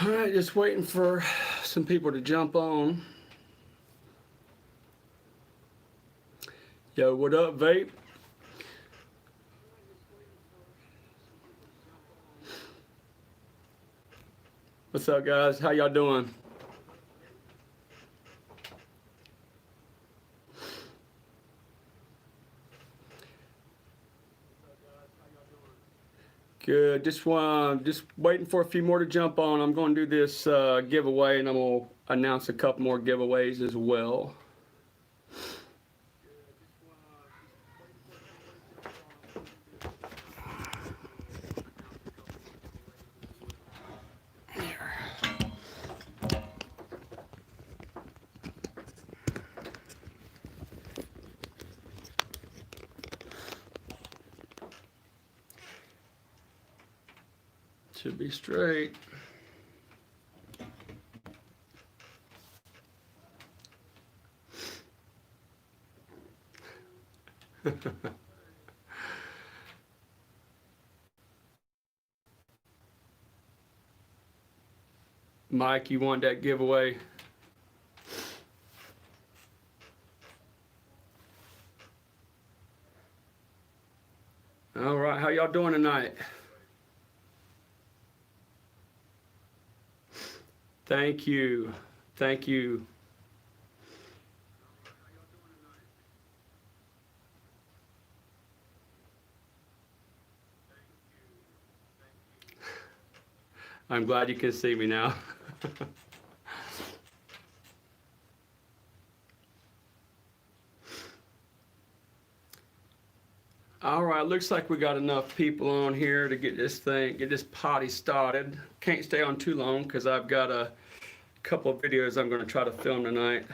All right, just waiting for some people to jump on. Yo, what up, Vape? What's up, guys? How y'all doing? Good. Just waiting for a few more to jump on. I'm going to do this giveaway, and I'm going to announce a couple more giveaways as well. Should be straight. Mike, you want that giveaway? All right, how y'all doing tonight? Thank you. Thank you. I'm glad you can see me now. All right, looks like we got enough people on here to get this potty started. Can't stay on too long because I've got a couple of videos I'm going to try to film tonight.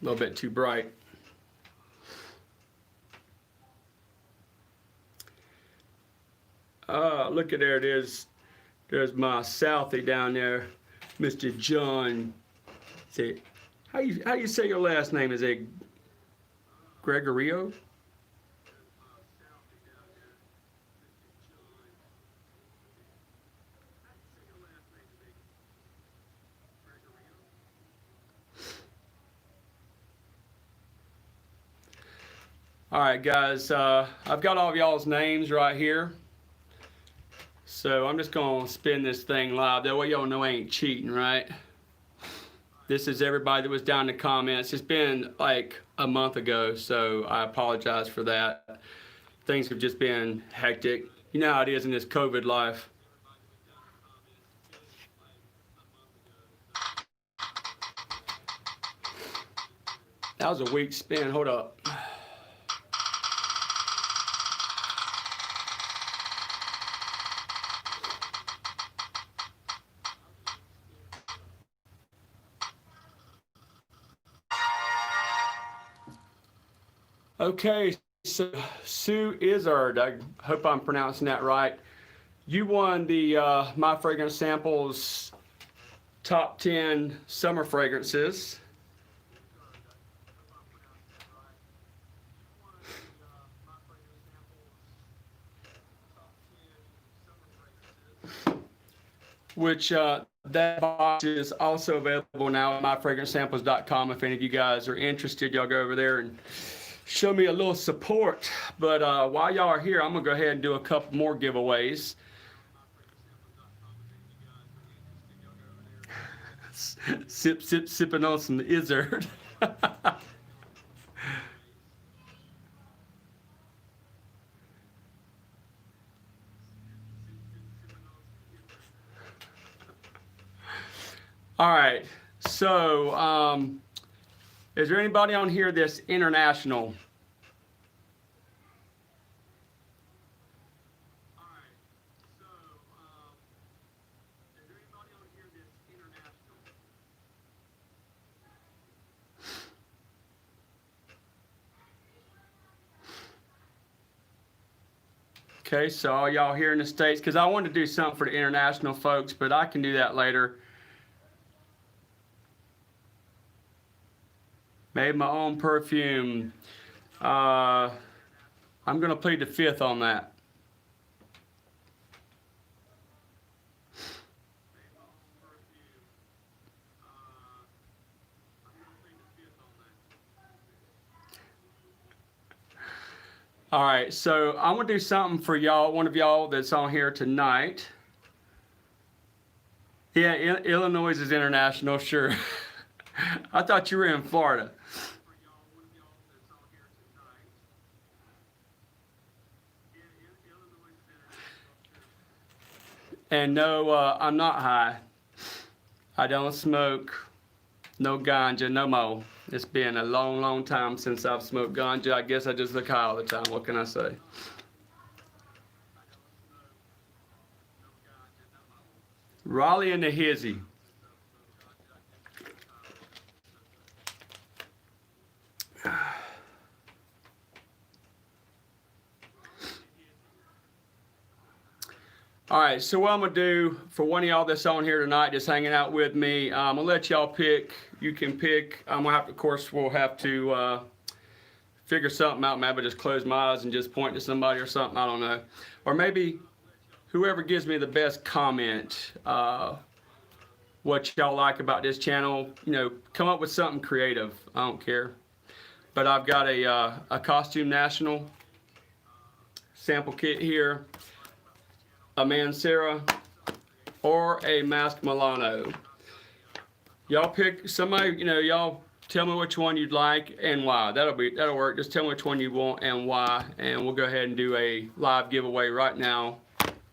A little bit too bright. Look at there it is. There's my Southie down there, Mr. John. Say, how you say your last name? Is it Gregorio? All right, guys. I've got all of y'all's names right here. So I'm just going to spin this thing live. That way y'all know I ain't cheating, right? This is everybody that was down in the comments. It's been like a month ago, so I apologize for that. Things have just been hectic. You know how it is in this COVID life. That was a weak spin. Hold up. Okay, so Sue Izzard, I hope I'm pronouncing that right. You won the My Fragrance Samples Top 10 Summer Fragrances. Which that box is also available now at myfragrancesamples.com. If any of you guys are interested, y'all go over there and show me a little support. But while y'all are here, I'm gonna go ahead and do a couple more giveaways. Sipping on some Izzard. All right, so is there anybody on here that's international? Okay, so all y'all here in the States, because I wanted to do something for the international folks, but I can do that later. Made my own perfume. I'm going to plead the fifth on that. All right, so I'm going to do something for y'all, one of y'all that's on here tonight. Yeah, Illinois is international, sure. I thought you were in Florida. And no, I'm not high. I don't smoke. No ganja, no more. It's been a long, long time since I've smoked ganja. I guess I just look high all the time. What can I say? Raleigh and the hizzy. All right, so what I'm gonna do for one of y'all that's on here tonight, just hanging out with me, I'm gonna let y'all pick. You can pick. I'm gonna have to, of course, we'll have to figure something out. Maybe just close my eyes and just point to somebody or something. I don't know. Or maybe whoever gives me the best comment, what y'all like about this channel. You know, come up with something creative. I don't care. But I've got a costume national sample kit here. A Mancera, or a Mask Milano. Y'all pick somebody, you know, y'all tell me which one you'd like and why. That'll work. Just tell me which one you want and why, and we'll go ahead and do a live giveaway right now,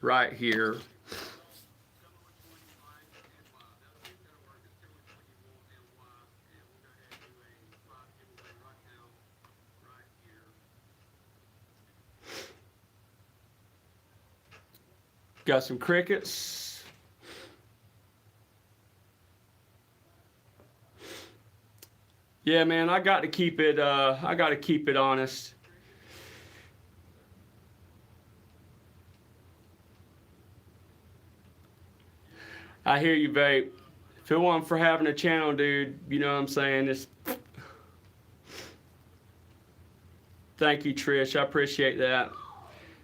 right here. Got some crickets. Yeah, man, I got to keep it honest. I hear you, babe. If it wasn't for having a channel, dude, you know what I'm saying? Thank you, Trish. I appreciate that.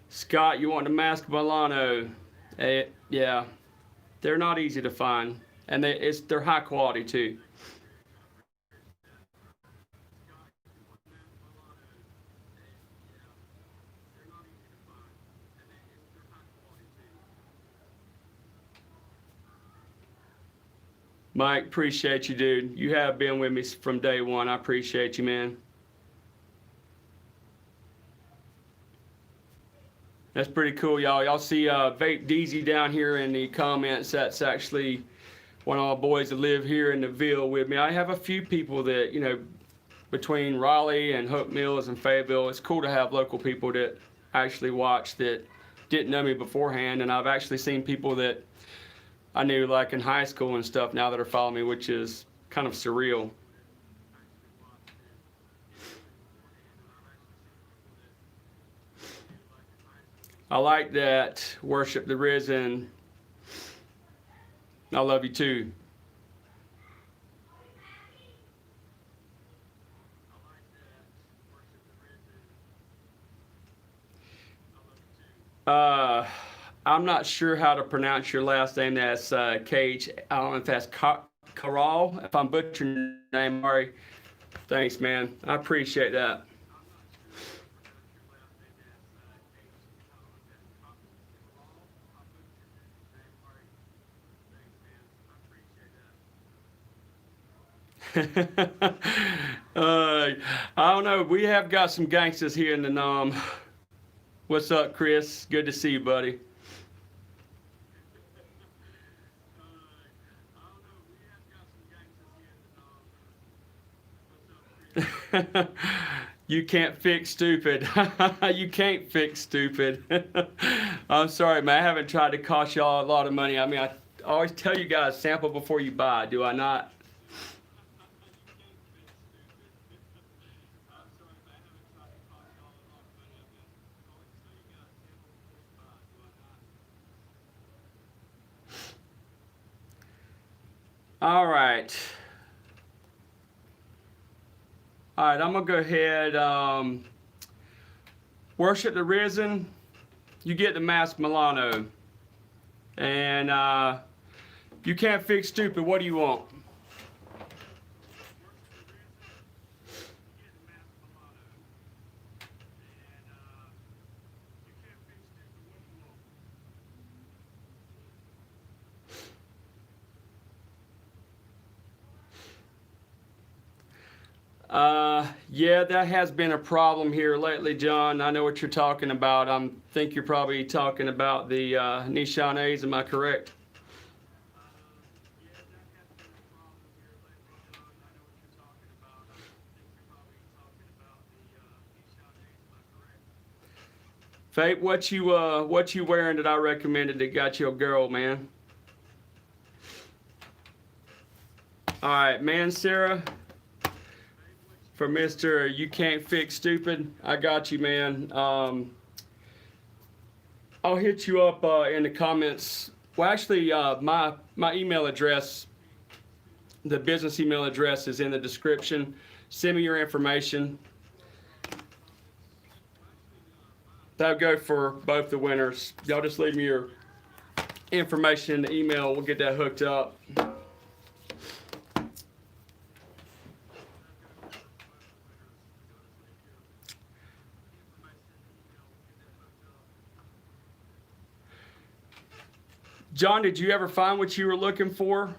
Scott, you want the Mask Milano? Yeah, they're not easy to find, and they're high quality too. Mike, appreciate you, dude. You have been with me from day one. I appreciate you, man. That's pretty cool, y'all. Y'all see Vape DZ down here in the comments. That's actually one of my boys that live here in the Ville with me. I have a few people that, you know, between Raleigh and Hope Mills and Fayetteville, it's cool to have local people that actually watch that didn't know me beforehand. And I've actually seen people that I knew like in high school and stuff now that are following me, which is kind of surreal. I like that. Worship the risen. I love you too. I'm not sure how to pronounce your last name. That's Cage. I don't know if that's Caral. If I'm butchering your name, Mari. Thanks, man. I appreciate that. I don't know. We have got some gangsters here in the NOM. What's up, Chris? Good to see you, buddy. You can't fix stupid. You can't fix stupid. I'm sorry, man. I haven't tried to cost y'all a lot of money. I mean, I always tell you guys sample before you buy. Do I not? All right. All right, I'm going to go ahead. Worship the risen. You get the mask Milano. And you can't fix stupid. What do you want? Yeah, that has been a problem here lately, John. I know what you're talking about. I think you're probably talking about the U.S.A. Am I correct? Fate, what you wearing that I recommended that got you a girl, man? All right, man, Sarah. For Mr. You Can't Fix Stupid, I got you, man. I'll hit you up in the comments. Well, actually, my email address, the business email address, is in the description. Send me your information. That'll go for both the winners. Y'all just leave me your information in the email. We'll get that hooked up. John, did you ever find what you were looking for?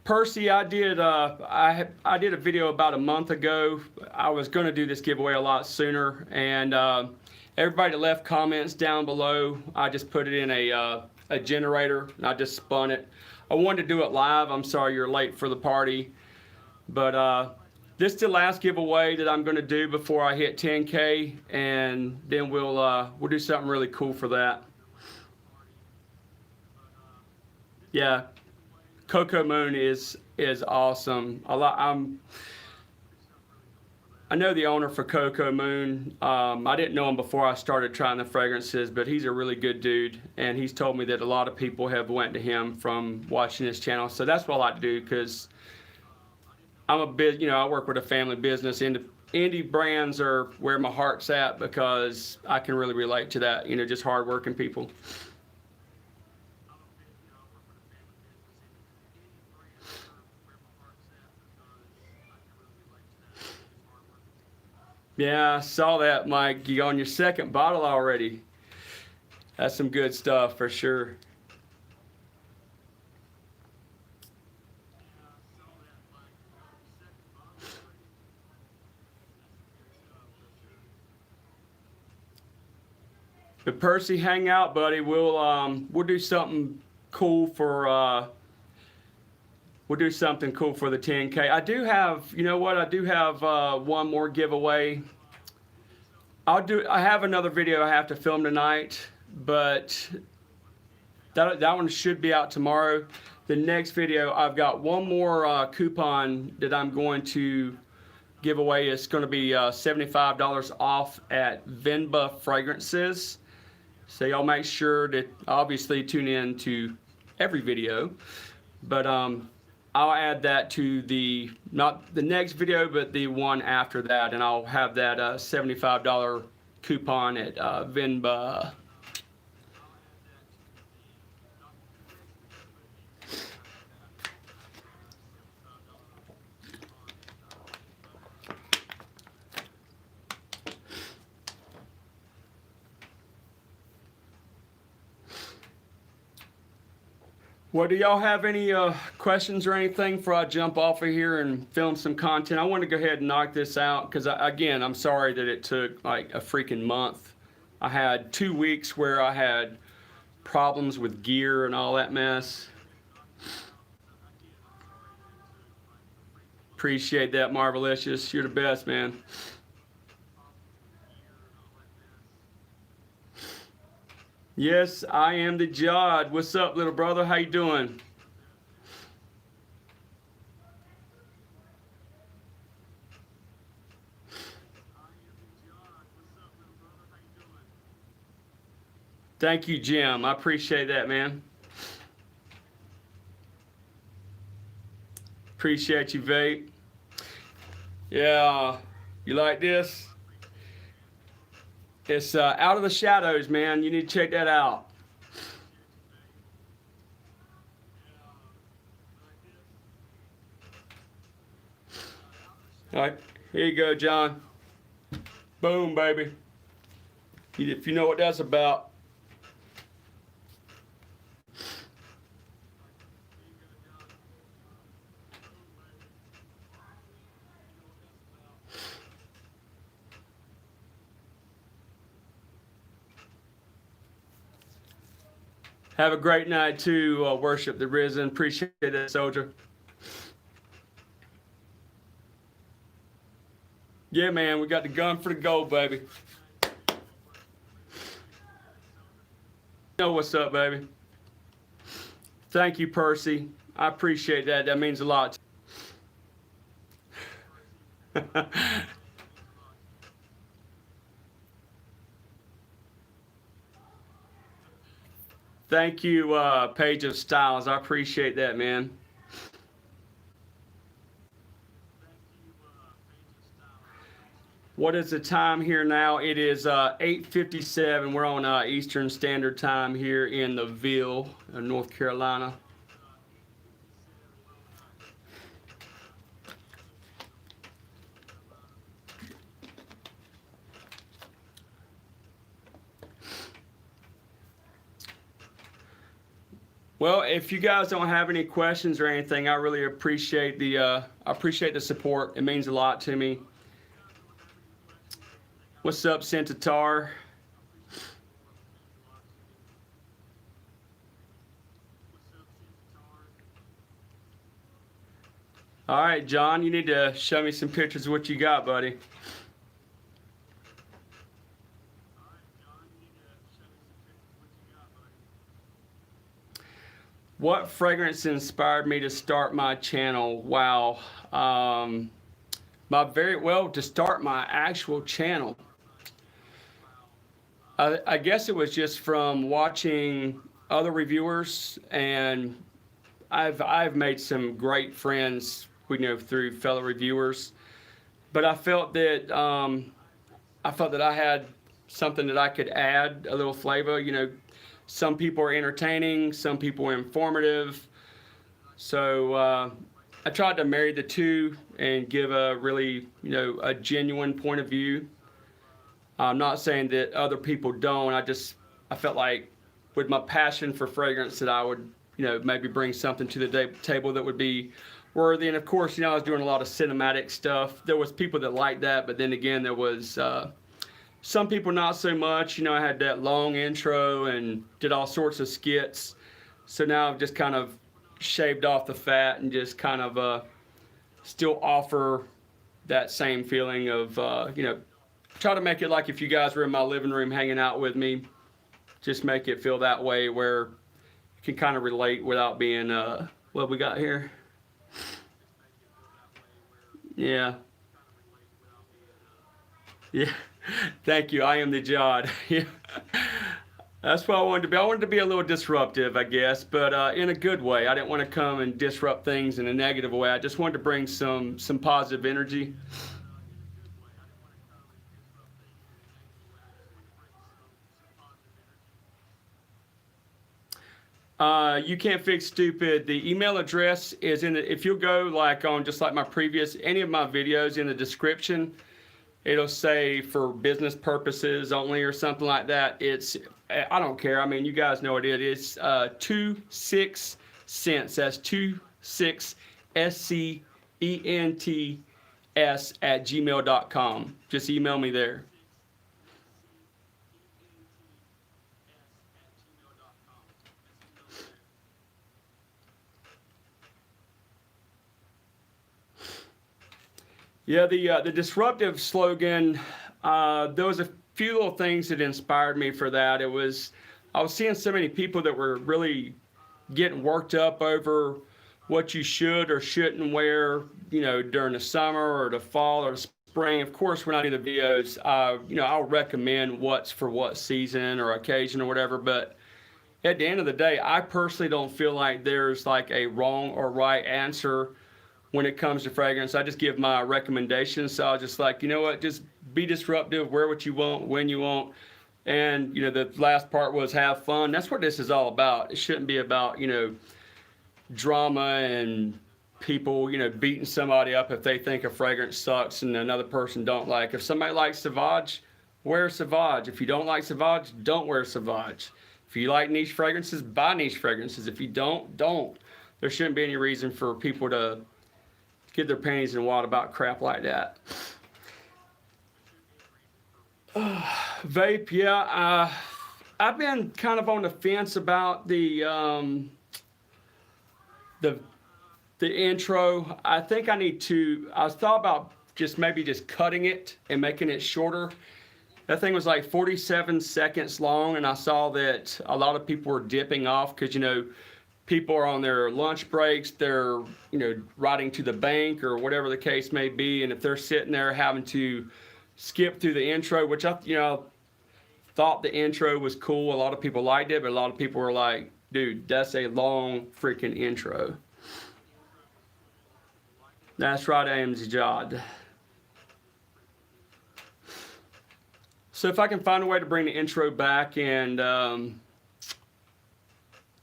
Percy, I did I did a video about a month ago. I was going to do this giveaway a lot sooner, and everybody that left comments down below, I just put it in a generator, and I just spun it. I wanted to do it live. I'm sorry you're late for the party, but this is the last giveaway that I'm going to do before I hit 10K, and then we'll do something really cool for that. Yeah. Coco Moon is awesome. I know the owner for Coco Moon. I didn't know him before I started trying the fragrances, but he's a really good dude, and he's told me that a lot of people have went to him from watching his channel. So that's what I like to do, because I'm I work with a family business. Indie brands are where my heart's at, because I can really relate to that. Just hardworking people. Yeah, I saw that, Mike. You on your second bottle already. That's some good stuff for sure. But Percy, hang out, buddy. We'll do something cool for we'll do something cool for the 10K. I do have, you know what? I do have one more giveaway. I have another video I have to film tonight, but that one should be out tomorrow. The next video, I've got one more coupon that I'm going to give away. It's going to be $75 off at Venba Fragrances. So y'all make sure to obviously tune in to every video, but I'll add that to not the next video, but the one after that, and I'll have that $75 coupon at Venba. Well, do y'all have any questions or anything before I jump off of here and film some content? I want to go ahead and knock this out, because again, I'm sorry that it took like a freaking month. I had 2 weeks where I had problems with gear and all that mess. Appreciate that, Marvelicious. You're the best, man. Yes, I am the Jod. What's up, little brother? How you doing? Thank you, Jim. I appreciate that, man. Appreciate you, Vape. Yeah, you like this? It's Out of the Shadows, man. You need to check that out. All right, here you go, John. Boom, baby. If you know what that's about. Have a great night too. Worship the risen. Appreciate that, soldier. Yeah, man, we got the gun for the gold, baby. You know what's up, baby. Thank you, Percy. I appreciate that. That means a lot. Thank you, Page of Styles. I appreciate that, man. What is the time here now? It is 8:57. We're on Eastern Standard Time here in the Ville, North Carolina. Well, if you guys don't have any questions or anything, I really appreciate the support. It means a lot to me. What's up, Centaur? All right, John, you need to show me some pictures of what you got, buddy. What fragrance inspired me to start my channel? Wow. To start my actual channel. I guess it was just from watching other reviewers, and I've made some great friends, through fellow reviewers. But I felt that I had something that I could add a little flavor. Some people are entertaining, some people are informative. So I tried to marry the two and give a really, a genuine point of view. I'm not saying that other people don't. I felt like with my passion for fragrance that I would, maybe bring something to the table that would be worthy. And of course, I was doing a lot of cinematic stuff. There was people that liked that, but then again, there was some people not so much. I had that long intro and did all sorts of skits. So now I've just kind of shaved off the fat and just kind of still offer that same feeling of, try to make it like if you guys were in my living room hanging out with me, just make it feel that way where you can kind of relate without being, what we got here? Yeah. Yeah. Thank you. I am the Jod. Yeah. That's what I wanted to be. I wanted to be a little disruptive, I guess, but in a good way. I didn't want to come and disrupt things in a negative way. I just wanted to bring some positive energy. You can't fix stupid. The email address is if you'll go like on just like any of my videos in the description, it'll say for business purposes only or something like that. I don't care. I mean, you guys know what it is. 26 cents. That's 26 SCENTS@gmail.com. Just email me there. Yeah, the disruptive slogan, there was a few little things that inspired me for that. I was seeing so many people that were really getting worked up over what you should or shouldn't wear, during the summer or the fall or the spring, of course, when I do the videos, I'll recommend what's for what season or occasion or whatever. But at the end of the day, I personally don't feel like there's like a wrong or right answer when it comes to fragrance. I just give my recommendations. So I'll just like, you know what, just be disruptive, wear what you want, when you want. And, the last part was have fun. That's what this is all about. It shouldn't be about, drama and people, beating somebody up if they think a fragrance sucks and another person don't like. If somebody likes Sauvage, wear Sauvage. If you don't like Sauvage, don't wear Sauvage. If you like niche fragrances, buy niche fragrances. If you don't. There shouldn't be any reason for people to get their panties in a wad about crap like that. Vape, yeah. I've been kind of on the fence about the intro. I think I thought about maybe just cutting it and making it shorter. That thing was like 47 seconds long, and I saw that a lot of people were dipping off because, people are on their lunch breaks, they're, riding to the bank or whatever the case may be, and if they're sitting there having to skip through the intro, which I thought the intro was cool. A lot of people liked it, but a lot of people were like, dude, that's a long freaking intro. That's right, AMZ Jod. So if I can find a way to bring the intro back and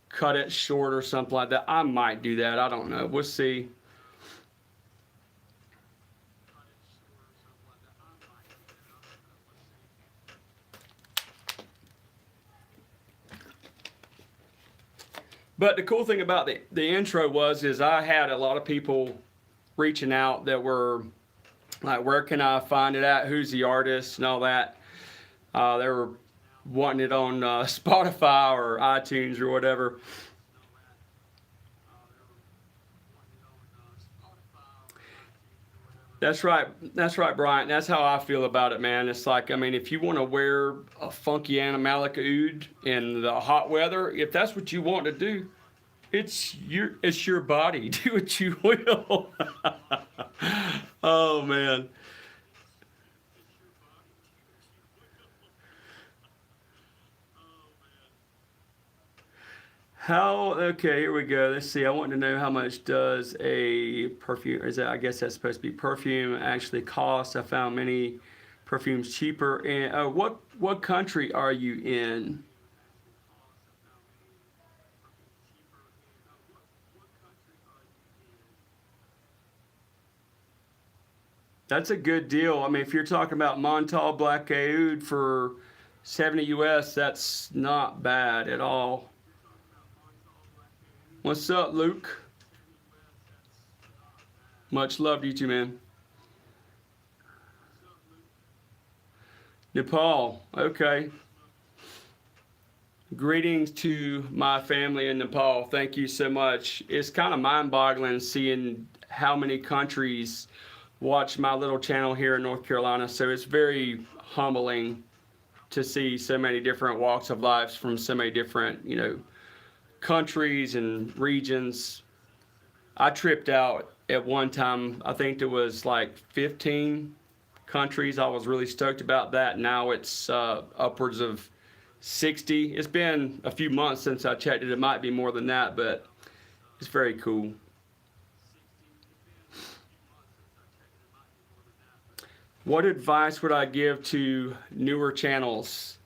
cut it short or something like that, I might do that. I don't know. We'll see. But the cool thing about the intro is I had a lot of people reaching out that were like, where can I find it at? Who's the artist and all that. They were wanting it on Spotify or iTunes or whatever. That's right, Bryant. That's how I feel about it, man. It's like, if you want to wear a funky animalic oud in the hot weather, if that's what you want to do, it's your body. Do what you will. Oh man. Okay, here we go. Let's see. I want to know how much does a perfume, I guess that's supposed to be perfume, actually cost. I found many perfumes cheaper. And what country are you in? That's a good deal. If you're talking about Montal Black Oud for 70 US, that's not bad at all. What's up, Luke? Much love to you too, man. Nepal, okay. Greetings to my family in Nepal. Thank you so much. It's kind of mind-boggling seeing how many countries watch my little channel here in North Carolina. So it's very humbling to see so many different walks of life from so many different, countries and regions. I tripped out at one time. I think there was like 15 countries. I was really stoked about that. Now it's upwards of 60. It's been a few months since I checked it. It might be more than that, but it's very cool. What advice would I give to newer channels?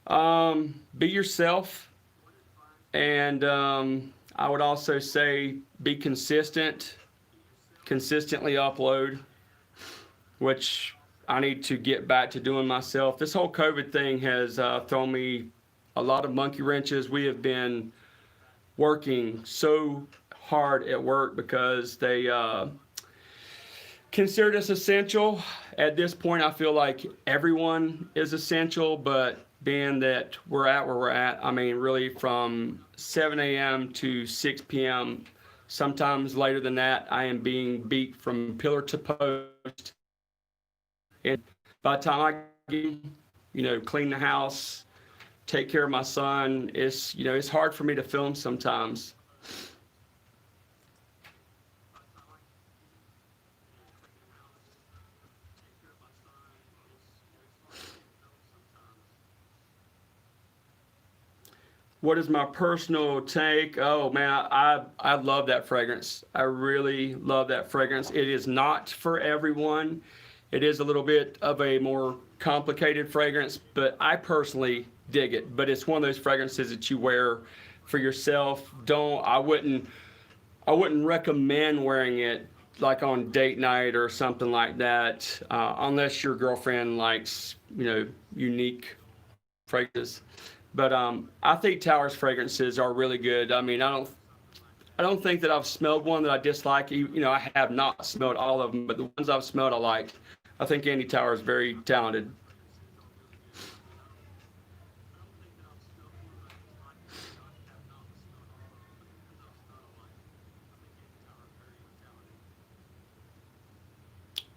Be yourself. And I would also say be consistently upload, which I need to get back to doing myself. This whole COVID thing has thrown me a lot of monkey wrenches. We have been working so hard at work because they considered us essential. At this point, I feel like everyone is essential, but being that we're at where we're at, really from 7 a.m. to 6 p.m., sometimes later than that, I am being beat from pillar to post. And by the time I get, clean the house, take care of my son, it's hard for me to film sometimes. What is my personal take? Oh man, I love that fragrance. I really love that fragrance. It is not for everyone. It is a little bit of a more complicated fragrance, but I personally dig it. But it's one of those fragrances that you wear for yourself. I wouldn't recommend wearing it like on date night or something like that, unless your girlfriend likes, unique fragrances. But I think Tower's fragrances are really good. I mean, I don't think that I've smelled one that I dislike. I have not smelled all of them, but the ones I've smelled I like. I think Andy Tower is very talented.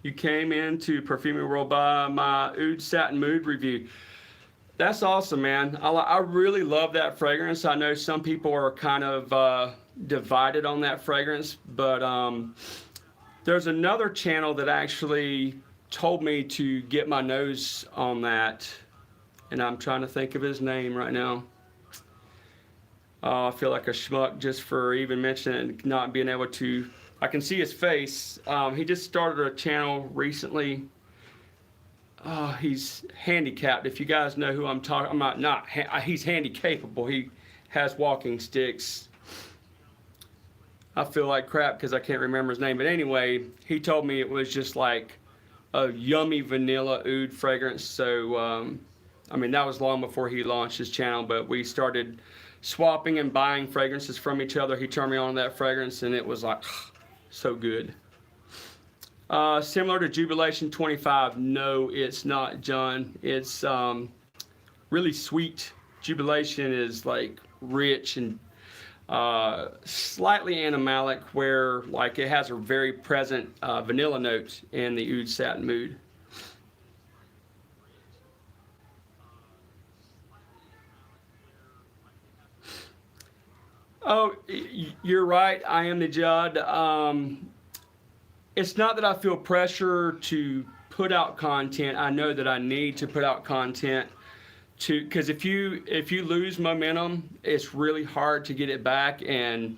You came into Perfumery World by my Oud Satin Mood review. That's awesome, man. I really love that fragrance. I know some people are kind of divided on that fragrance, but there's another channel that actually told me to get my nose on that, and I'm trying to think of his name right now. I feel like a schmuck just for even mentioning it, not being able to. I can see his face. He just started a channel recently. He's handicapped. If you guys know who I'm talking about, he's handy capable. He has walking sticks. I feel like crap because I can't remember his name. But anyway, he told me it was just like a yummy vanilla oud fragrance. So, I mean, that was long before he launched his channel, but we started swapping and buying fragrances from each other. He turned me on to that fragrance, and it was like so good. Similar to Jubilation 25, no, it's not, John. It's really sweet. Jubilation is like rich and slightly animalic, where like it has a very present vanilla note in the Oud Satin Mood. Oh, you're right. I am the Judd. It's not that I feel pressure to put out content. I know that I need to put out content because if you lose momentum, it's really hard to get it back. And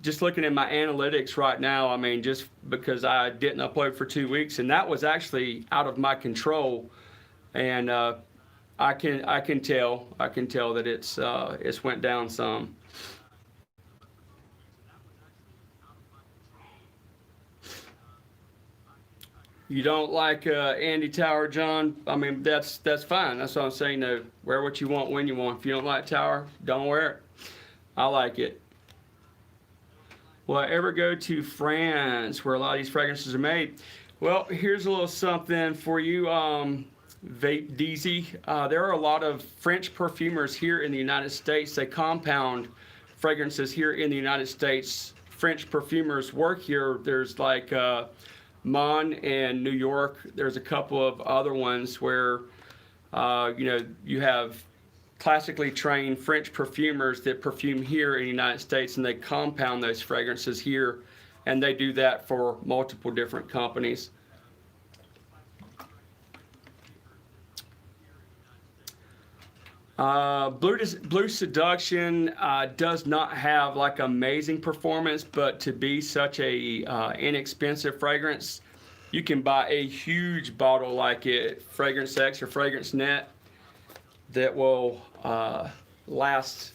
just looking at my analytics right now, I mean, just because I didn't upload for 2 weeks, and that was actually out of my control, and I can tell that it's went down some. You don't like Andy Tower, John? I mean, that's fine. That's what I'm saying. No, wear what you want when you want. If you don't like Tower, don't wear it. I like it. Will I ever go to France, where a lot of these fragrances are made? Well, here's a little something for you, Vape DZ. There are a lot of French perfumers here in the United States. They compound fragrances here in the United States. French perfumers work here. There's like Mon in New York. There's a couple of other ones where you have classically trained French perfumers that perfume here in the United States, and they compound those fragrances here, and they do that for multiple different companies. Blue Seduction does not have like amazing performance, but to be such a inexpensive fragrance, you can buy a huge bottle like it, Fragrance X or Fragrance Net, that will last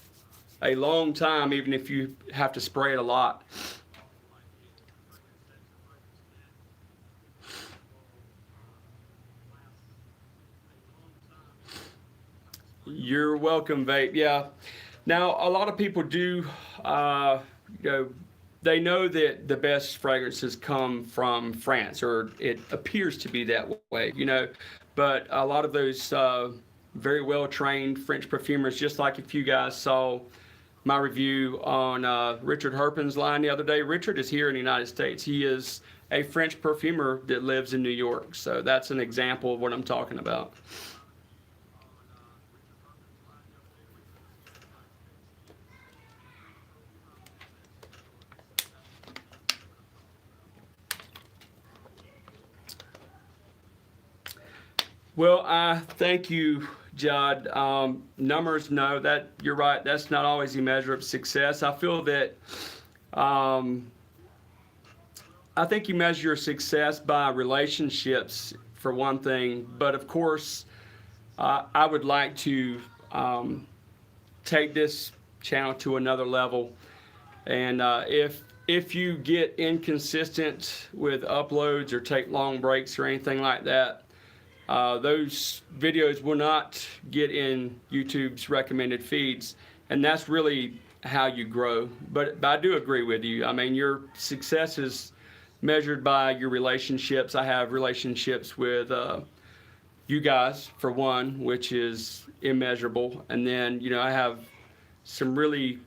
a long time, even if you have to spray it a lot. You're welcome, Vape. Yeah. Now, a lot of people do, you know, they know that the best fragrances come from France, or it appears to be that way. But a lot of those very well trained French perfumers, just like if you guys saw my review on Richard Herpen's line the other day. Richard is here in the United States. He is a French perfumer that lives in New York. So that's an example of what I'm talking about. Well, I thank you, Judd. Numbers, no, that you're right. That's not always the measure of success. I feel that I think you measure your success by relationships for one thing, but of course, I would like to take this channel to another level. And if you get inconsistent with uploads or take long breaks or anything like that, those videos will not get in YouTube's recommended feeds, and that's really how you grow. But I do agree with you. I mean, your success is measured by your relationships. I have relationships with you guys, for one, which is immeasurable, and then I have some really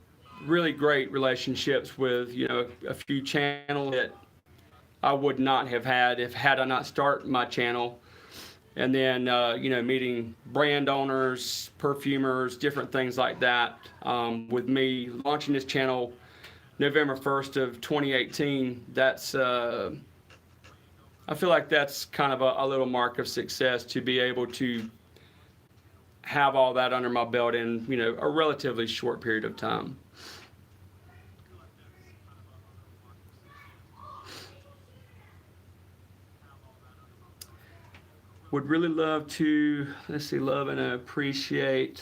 great relationships with a few channels that I would not have had had I not started my channel. And then meeting brand owners, perfumers, different things like that. With me launching this channel November 1st of 2018, that's I feel like that's kind of a little mark of success, to be able to have all that under my belt in a relatively short period of time. Would really love to, let's see, love and appreciate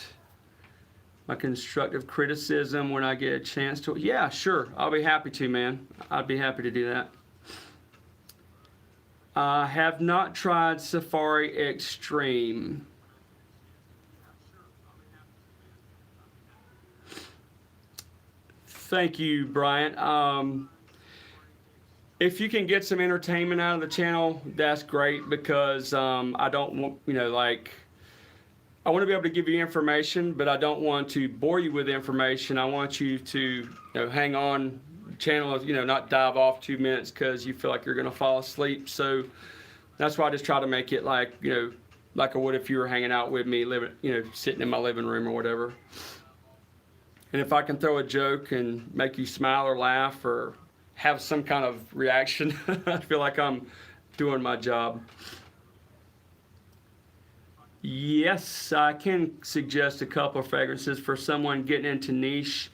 my constructive criticism when I get a chance to. Yeah, sure. I'll be happy to, man. I'd be happy to do that. I have not tried Safari Extreme. Thank you, Bryant. If you can get some entertainment out of the channel, that's great, because I don't want, I want to be able to give you information, but I don't want to bore you with information. I want you to hang on the channel, not dive off 2 minutes because you feel like you're going to fall asleep. So that's why I just try to make it like I would if you were hanging out with me, sitting in my living room or whatever. And if I can throw a joke and make you smile or laugh or have some kind of reaction, I feel like I'm doing my job. Yes, I can suggest a couple of fragrances for someone getting into niche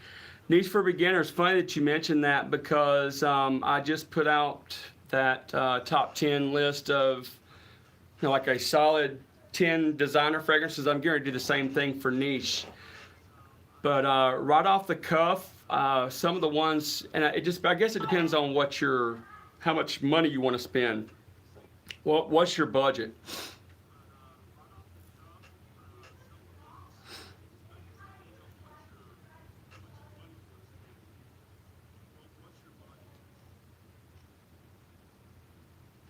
for beginners. Funny that you mentioned that, because I just put out that top 10 list of like a solid 10 designer fragrances. I'm going to do the same thing for niche. But right off the cuff, some of the ones, and I guess it depends on how much money you want to spend. What's your budget?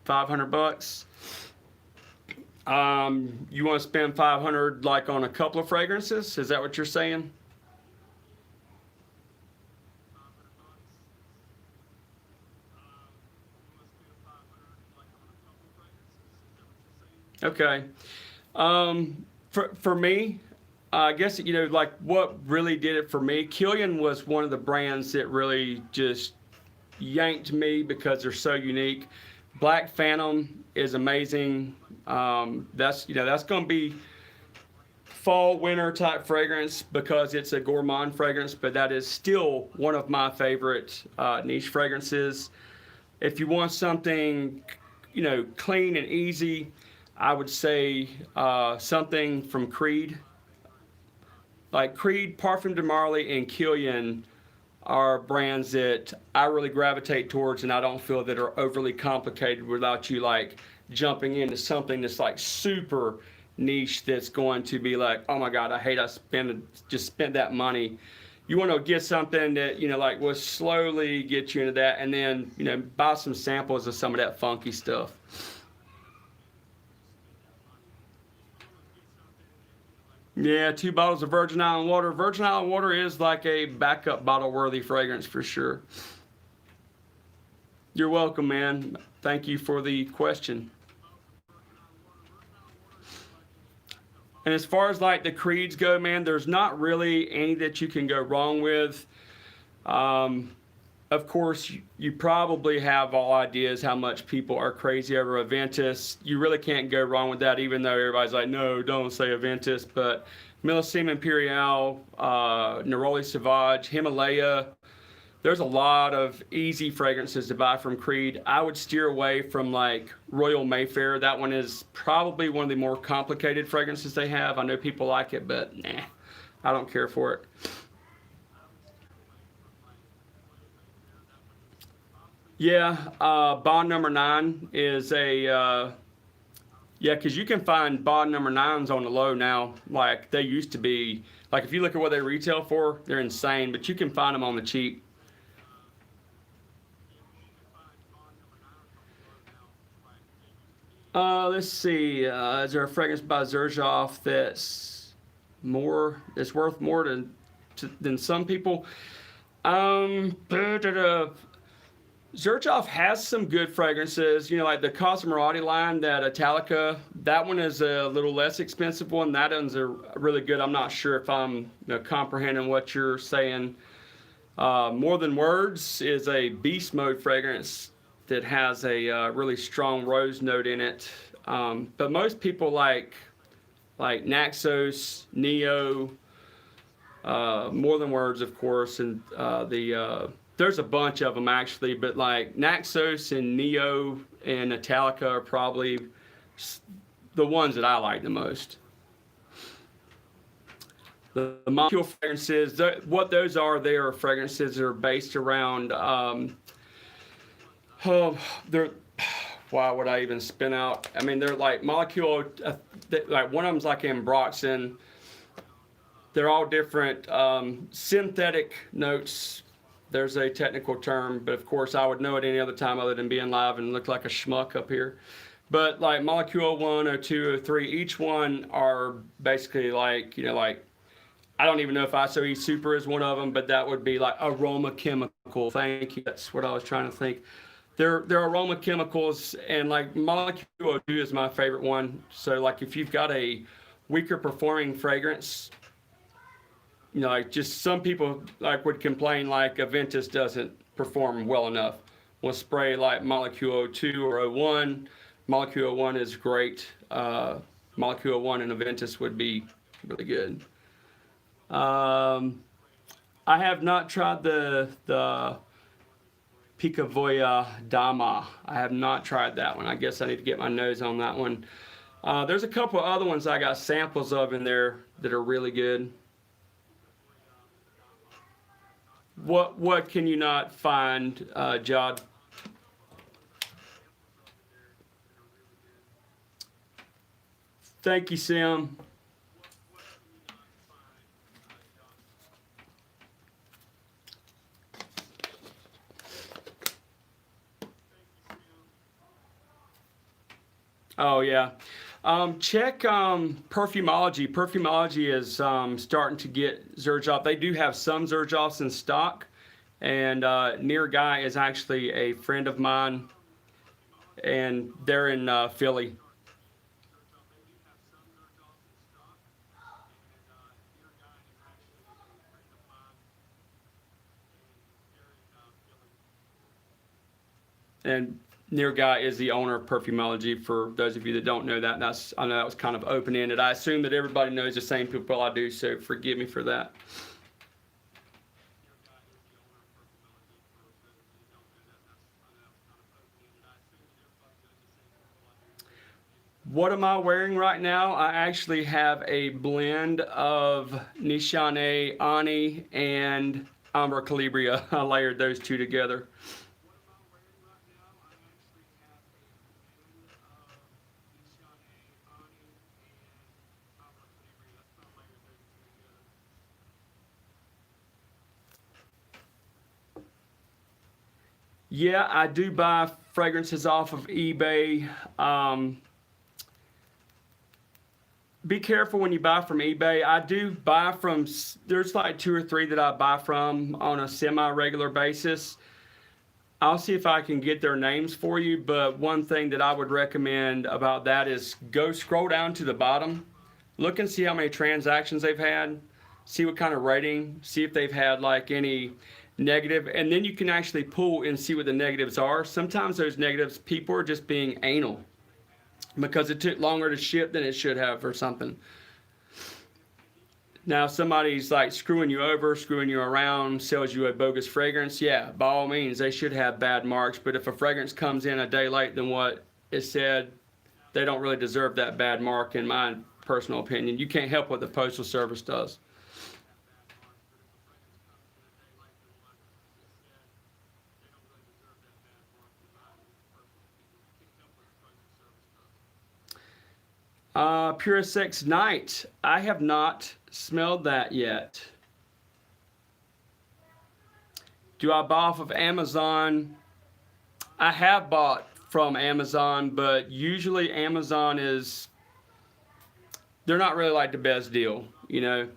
$500. You want to spend $500 like on a couple of fragrances? Is that what you're saying? Okay. For me, I guess like what really did it for me, Killian was one of the brands that really just yanked me because they're so unique. Black Phantom is amazing. That's going to be fall winter type fragrance because it's a gourmand fragrance, but that is still one of my favorite niche fragrances. If you want something clean and easy, I would say something from Creed. Like Creed, Parfum de Marly, and Killian are brands that I really gravitate towards, and I don't feel that are overly complicated without you like jumping into something that's like super niche that's going to be like, oh my God, I hate I just spent that money. You want to get something that like will slowly get you into that, and then buy some samples of some of that funky stuff. Yeah, 2 bottles of Virgin Island water. Virgin Island water is like a backup bottle-worthy fragrance for sure. You're welcome, man. Thank you for the question. And as far as like the creeds go, man, there's not really any that you can go wrong with. Of course, you probably have all ideas how much people are crazy over Aventus. You really can't go wrong with that, even though everybody's like, no, don't say Aventus. But Millésime Imperial, Neroli Sauvage, Himalaya, there's a lot of easy fragrances to buy from Creed. I would steer away from like Royal Mayfair. That one is probably one of the more complicated fragrances they have. I know people like it, but nah, I don't care for it. Yeah, bond number 9 is a yeah, because you can find bond number 9s on the low now. Like they used to be. Like if you look at what they retail for, they're insane. But you can find them on the cheap. Let's see. Is there a fragrance by Xerjoff that's worth more than some people? Xerjoff has some good fragrances, like the Cosmorati line, that Italica. That one is a little less expensive one. That one's a really good. I'm not sure if I'm comprehending what you're saying. More Than Words is a beast mode fragrance that has a really strong rose note in it. But most people like Naxos, Neo, More Than Words, of course, and there's a bunch of them actually, but like Naxos and Neo and Italica are probably the ones that I like the most. The molecule fragrances, what those are, they are fragrances that are based around, oh, they're, why would I even spin out? I mean, they're like molecule, like one of them's like Ambroxan. They're all different synthetic notes. There's a technical term, but of course I would know it any other time other than being live and look like a schmuck up here. But like molecule 1 or 2 or 3, each one are basically like, like, I don't even know if ISOE Super is one of them, but that would be like aroma chemical. Thank you. That's what I was trying to think. They're aroma chemicals, and like molecule 2 is my favorite one. So like if you've got a weaker performing fragrance, like just some people like would complain like Aventus doesn't perform well enough. We'll spray like Molecule 02 or 01. Molecule 01 is great. Molecule 01 and Aventus would be really good. I have not tried the Picavoya Dama. I have not tried that one. I guess I need to get my nose on that one. There's a couple of other ones I got samples of in there that are really good. What can you not find, Jod? Thank you, Sim. Oh yeah. Check Perfumology. Perfumology is starting to get Xerjoff. They do have some Xerjoffs in stock, and Near Guy is actually a friend of mine, and they're in Philly. And Near Guy is the owner of Perfumology. For those of you that don't know that, I know that was kind of open-ended. I assume that everybody knows the same people I do, so forgive me for that. What am I wearing right now? I actually have a blend of Nishane, Ani, and Ambra Calibria. I layered those two together. Yeah, I do buy fragrances off of eBay. Be careful when you buy from eBay. I do buy from, there's like 2 or 3 that I buy from on a semi-regular basis. I'll see if I can get their names for you, but one thing that I would recommend about that is go scroll down to the bottom, look and see how many transactions they've had, see what kind of rating, see if they've had like any negative, and then you can actually pull and see what the negatives are. Sometimes those negatives, people are just being anal because it took longer to ship than it should have or something. Now, if somebody's like screwing you over, screwing you around, sells you a bogus fragrance, yeah, by all means, they should have bad marks. But if a fragrance comes in a day late than what it said, they don't really deserve that bad mark, in my personal opinion. You can't help what the Postal Service does. Pure Sex Night. I have not smelled that yet. Do I buy off of Amazon? I have bought from Amazon, but usually Amazon is, they're not really like the best deal, you know.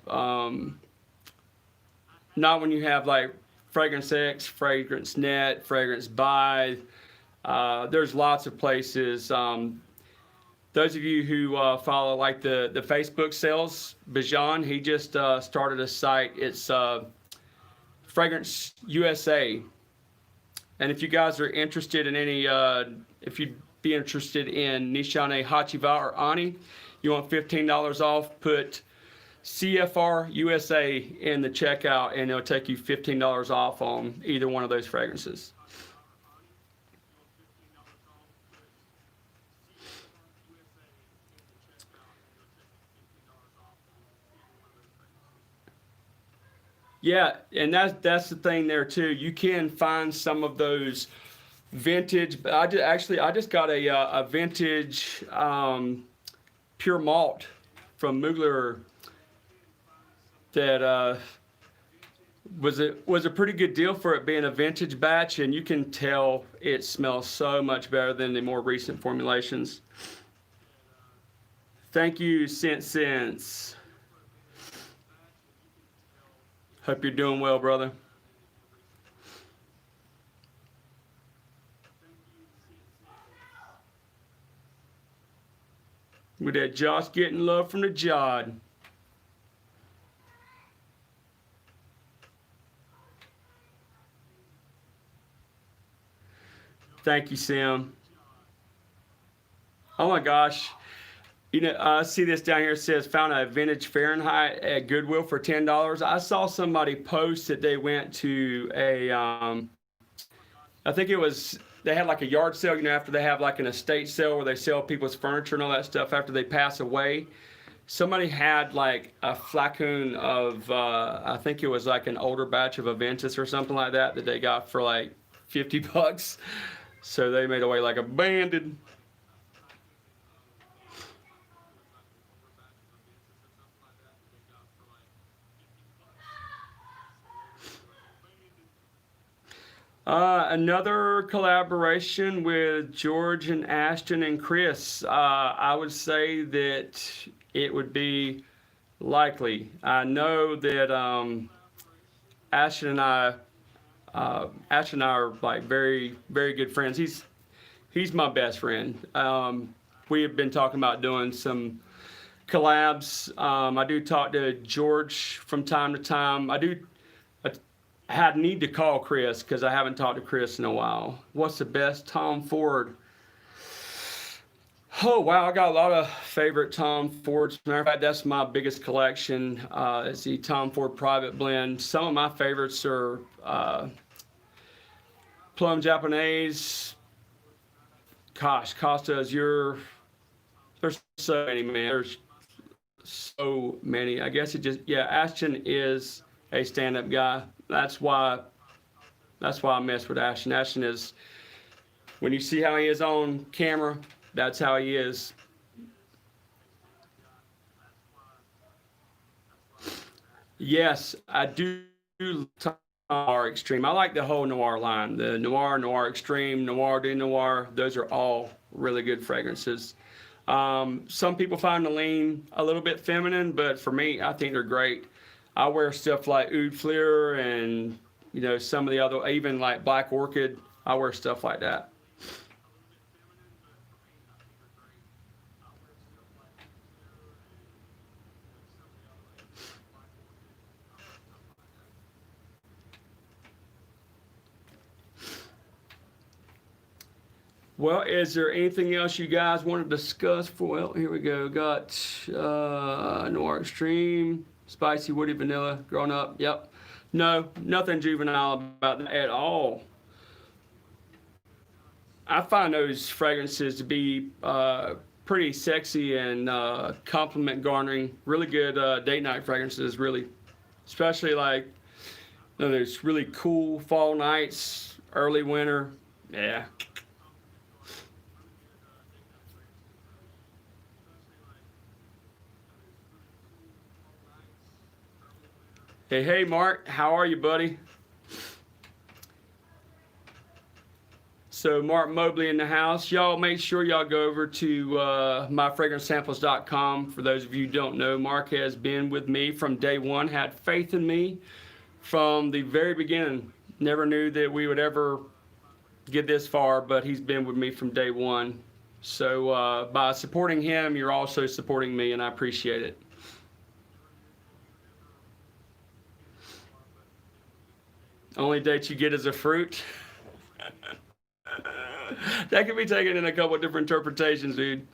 Not when you have like Fragrance X, Fragrance Net, Fragrance Buy. There's lots of places. Those of you who follow like the Facebook sales, Bijan, he just started a site. It's Fragrance U.S.A. And if you guys are interested in any, if you'd be interested in Nishane Hachiva or Ani, you want $15 off, put CFR USA in the checkout and it'll take you $15 off on either one of those fragrances. Yeah, and that's the thing there too. You can find some of those vintage. I just got a vintage pure malt from Mugler that was a pretty good deal for it being a vintage batch, and you can tell it smells so much better than the more recent formulations. Thank you, Sense. Hope you're doing well, brother. With that Josh getting love from the Jod. Thank you, Sam. Oh my gosh. You know, I see this down here. It says found a vintage Fahrenheit at Goodwill for $10. I saw somebody post that they went to a, I think it was, they had like a yard sale, you know, after they have like an estate sale where they sell people's furniture and all that stuff after they pass away. Somebody had like a flacon of, I think it was like an older batch of Aventus or something like that that they got for like $50. So they made away like a bandit. Another collaboration with George and Ashton and Chris. I would say that it would be likely. I know that Ashton and I are like very, very good friends. He's my best friend. We have been talking about doing some collabs. I do talk to George from time to time. I need to call Chris because I haven't talked to Chris in a while. What's the best Tom Ford? Oh wow, I got a lot of favorite Tom Fords. Matter of fact, that's my biggest collection. It's the Tom Ford Private Blend. Some of my favorites are Plum Japanese. Gosh, Costa Azure. There's so many, man. There's so many. I guess Ashton is a stand-up guy. That's why I mess with Ashton. Ashton is, when you see how he is on camera, that's how he is. Yes, I do Noir Extreme. I like the whole Noir line. The Noir, Noir Extreme, Noir de Noir. Those are all really good fragrances. Some people find the lean a little bit feminine, but for me, I think they're great. I wear stuff like Oud Fleur and, you know, some of the other, even like Black Orchid. I wear stuff like that. Well, is there anything else you guys want to discuss? Well, here we go. Got Noir Extreme, Spicy Woody Vanilla, Grown Up. Yep. No, nothing juvenile about that at all. I find those fragrances to be pretty sexy and compliment garnering. Really good date night fragrances, really. Especially like those really cool fall nights, early winter. Yeah. Hey, hey, Mark. How are you, buddy? So Mark Mobley in the house. Y'all make sure y'all go over to myfragrancesamples.com. For those of you who don't know, Mark has been with me from day one, had faith in me from the very beginning. Never knew that we would ever get this far, but he's been with me from day one. So by supporting him, you're also supporting me, and I appreciate it. Only date you get is a fruit. That can be taken in a couple of different interpretations, dude.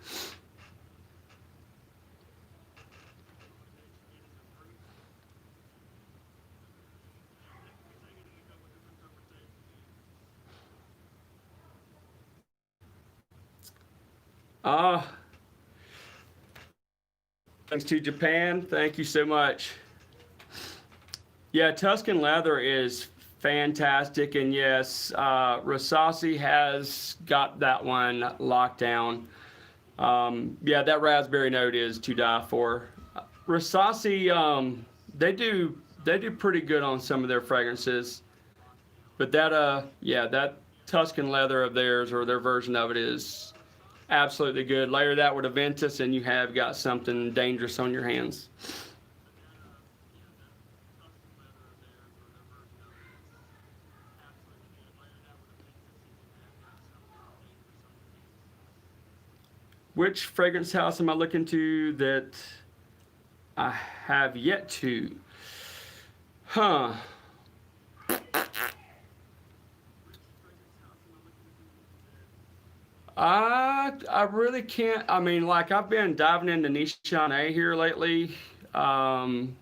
Ah, thanks to Japan. Thank you so much. Yeah, Tuscan leather is fantastic, and yes, Rasasi has got that one locked down. Yeah, that raspberry note is to die for. Rasasi, they do pretty good on some of their fragrances, but that yeah, that Tuscan leather of theirs or their version of it is absolutely good. Layer that with Aventus, and you have got something dangerous on your hands. Which fragrance house am I looking to that I have yet to? Huh. I really can't. I mean, like I've been diving into U.S.A here lately. Um,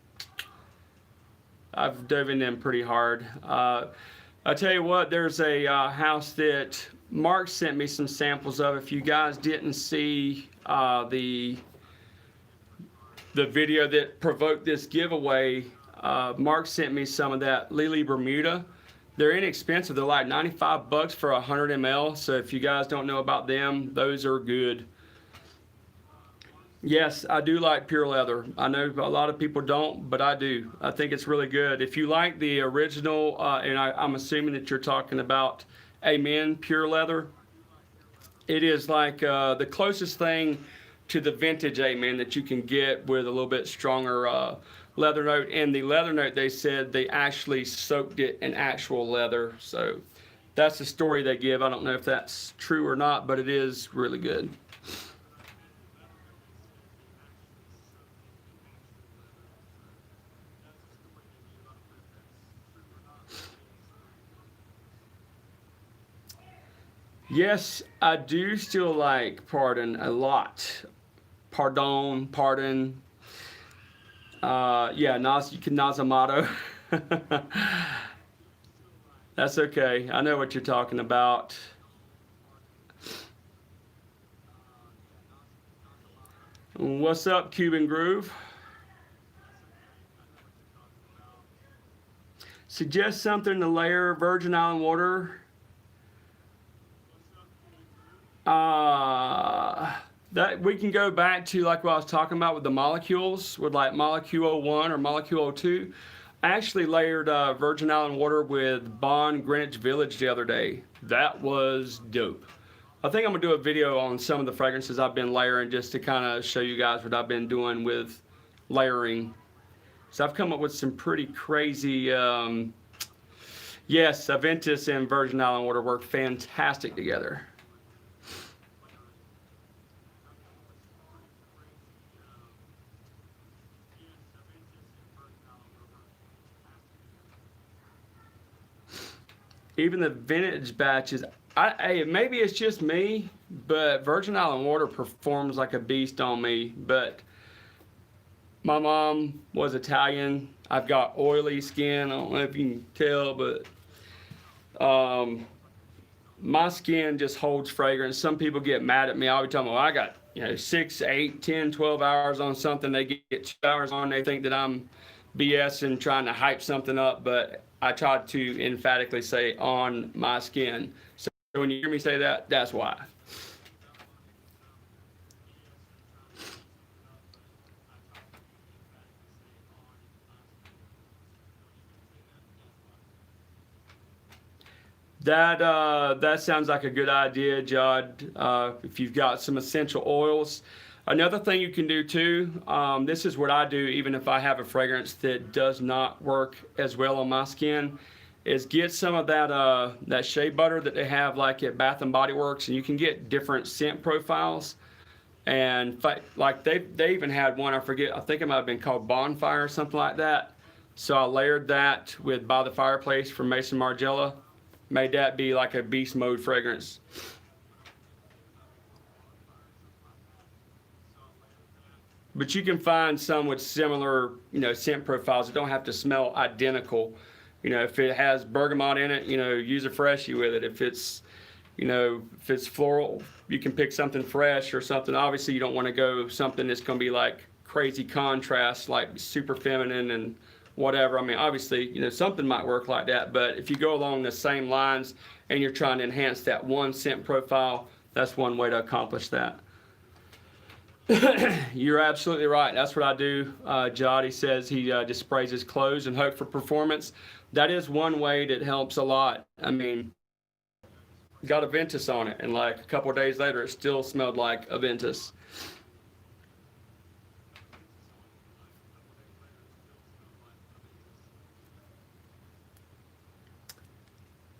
I've dove in them pretty hard. I tell you what, there's a house that Mark sent me some samples of. If you guys didn't see the video that provoked this giveaway, Mark sent me some of that Lily Bermuda. They're inexpensive. They're like 95 bucks for 100 ml. So if you guys don't know about them, those are good. Yes, I do like pure leather. I know a lot of people don't, but I do. I think it's really good. If you like the original, and I'm assuming that you're talking about Amen pure leather, it is like the closest thing to the vintage Amen that you can get with a little bit stronger leather note. And the leather note, they said they actually soaked it in actual leather. So that's the story they give. I don't know if that's true or not, but it is really good. Yes, I do still like Pardon a lot. Pardon, Pardon. Yeah, Nazamato. That's okay. I know what you're talking about. What's up, Cuban Groove? Suggest something to layer Virgin Island water. That we can go back to like what I was talking about with the molecules, with like molecule 1 or molecule 2. I actually layered Virgin Island water with Bond Greenwich Village the other day. That was dope. I think I'm gonna do a video on some of the fragrances I've been layering just to kind of show you guys what I've been doing with layering. So I've come up with some pretty crazy, yes, Aventus and Virgin Island water work fantastic together. Even the vintage batches, Maybe it's just me, but Virgin Island water performs like a beast on me. But my mom was Italian. I've got oily skin. I don't know if you can tell, but my skin just holds fragrance. Some people get mad at me. I'll be telling them, well, I got 6, 8, 10, 12 hours on something. They get 2 hours on. They think that I'm BS and trying to hype something up, but I try to emphatically say on my skin. So when you hear me say that, that's why. That sounds like a good idea, Judd. If you've got some essential oils. Another thing you can do too, this is what I do even if I have a fragrance that does not work as well on my skin, is get some of that shea butter that they have like at Bath and Body Works, and you can get different scent profiles. And like they even had one, I forget, I think it might have been called Bonfire or something like that. So I layered that with By the Fireplace from Mason Margiela. Made that be like a beast mode fragrance. But you can find some with similar, scent profiles that don't have to smell identical. If it has bergamot in it, use a freshie with it. If it's floral, you can pick something fresh or something. Obviously, you don't want to go something that's going to be like crazy contrast, like super feminine and whatever. I mean, obviously, something might work like that, but if you go along the same lines and you're trying to enhance that one scent profile, that's one way to accomplish that. You're absolutely right. That's what I do. Jody says he just sprays his clothes and hope for performance. That is one way that helps a lot. I mean, got Aventus on it, and like a couple of days later, it still smelled like Aventus.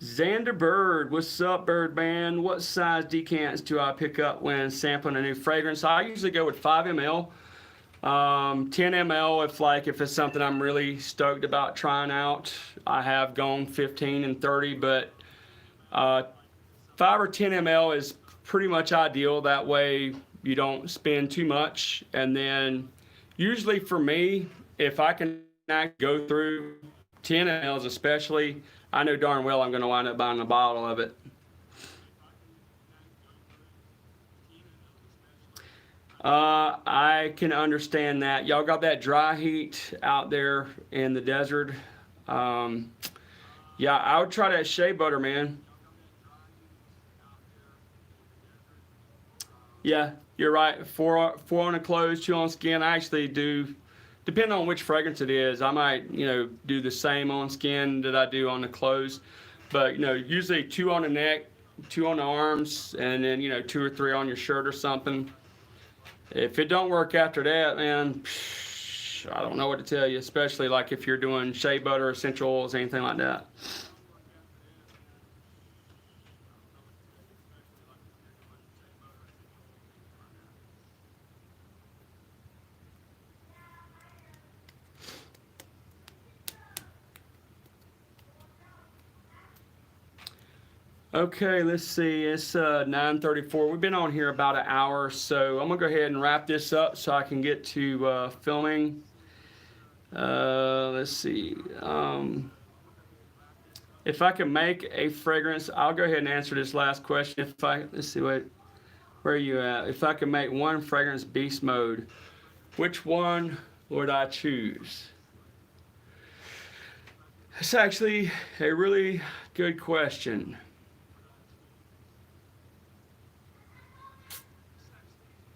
Xander Byrd, what's up, Byrd man? What size decants do I pick up when sampling a new fragrance? I usually go with 5 ml, 10 ml if it's something I'm really stoked about trying out. I have gone 15 and 30, but 5 or 10 ml is pretty much ideal. That way you don't spend too much. And then usually for me, if I can go through 10 mls especially, I know darn well I'm going to wind up buying a bottle of it. I can understand that. Y'all got that dry heat out there in the desert. Yeah, I would try that shea butter, man. Yeah, you're right. Four on the clothes, 2 on skin. I actually do. Depending on which fragrance it is, I might, do the same on skin that I do on the clothes. But, usually 2 on the neck, 2 on the arms, and then, 2 or 3 on your shirt or something. If it don't work after that, man, I don't know what to tell you, especially like if you're doing shea butter, essential oils, anything like that. Okay, let's see. It's 9:34. We've been on here about an hour, so I'm gonna go ahead and wrap this up so I can get to filming. Let's see. If I can make a fragrance, I'll go ahead and answer this last question. Let's see, where are you at? If I can make one fragrance beast mode, which one would I choose? That's actually a really good question.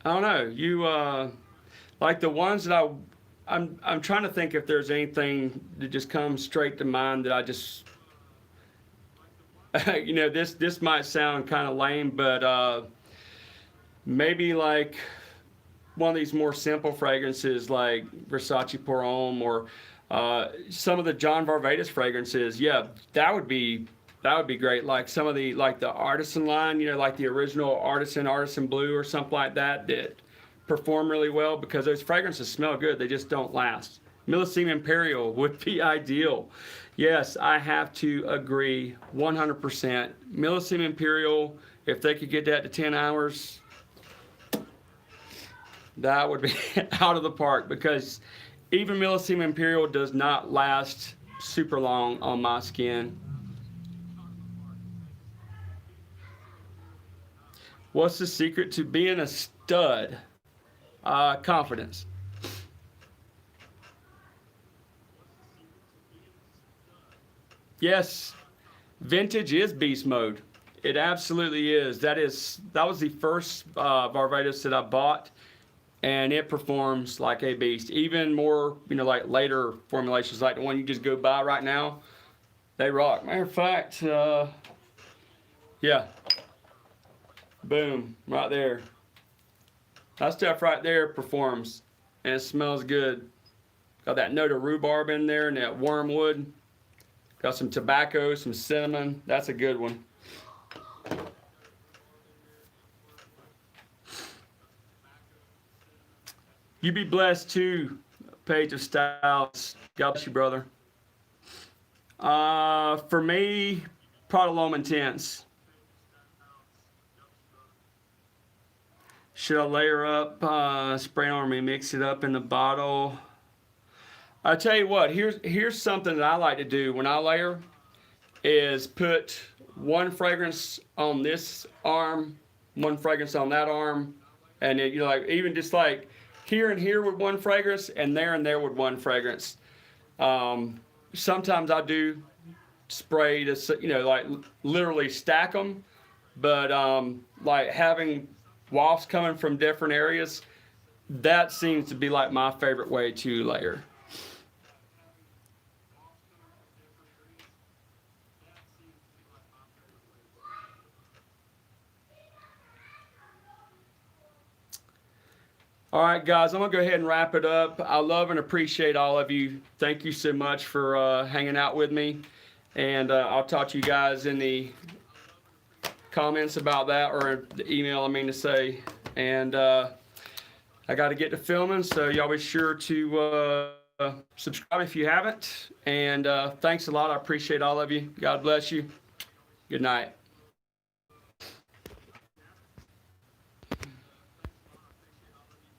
I don't know. Like the ones that I'm trying to think if there's anything that just comes straight to mind that I just, this might sound kind of lame, but maybe like one of these more simple fragrances like Versace Pour Homme or some of the John Varvatos fragrances. Yeah, that would be great. Like some of the artisan line, like the original artisan blue or something like that perform really well because those fragrances smell good. They just don't last. Millesime Imperial would be ideal. Yes, I have to agree 100%. Millesime Imperial, if they could get that to 10 hours, that would be out of the park, because even Millesime Imperial does not last super long on my skin. What's the secret to being a stud? Confidence. Yes, vintage is beast mode. It absolutely is. That was the first Varvatos that I bought, and it performs like a beast. Even more, like later formulations, like the one you just go buy right now, they rock. Matter of fact, yeah, boom, right there. That stuff right there performs, and it smells good. Got that note of rhubarb in there and that wormwood. Got some tobacco, some cinnamon. That's a good one. You be blessed too, Page of Styles. God bless you, brother. For me, Prodalome Intense. Should I layer up, spray on me, mix it up in the bottle? I tell you what, here's something that I like to do when I layer, is put one fragrance on this arm, one fragrance on that arm, and then, like even just like here and here with one fragrance, and there with one fragrance. Sometimes I do spray to, like literally stack them, but like having wafts coming from different areas, that seems to be like my favorite way to layer. All right, guys, I'm going to go ahead and wrap it up. I love and appreciate all of you. Thank you so much for hanging out with me. And I'll talk to you guys in the comments about that, or the email, I mean to say. And I got to get to filming, so y'all be sure to subscribe if you haven't. And thanks a lot. I appreciate all of you. God bless you. Good night.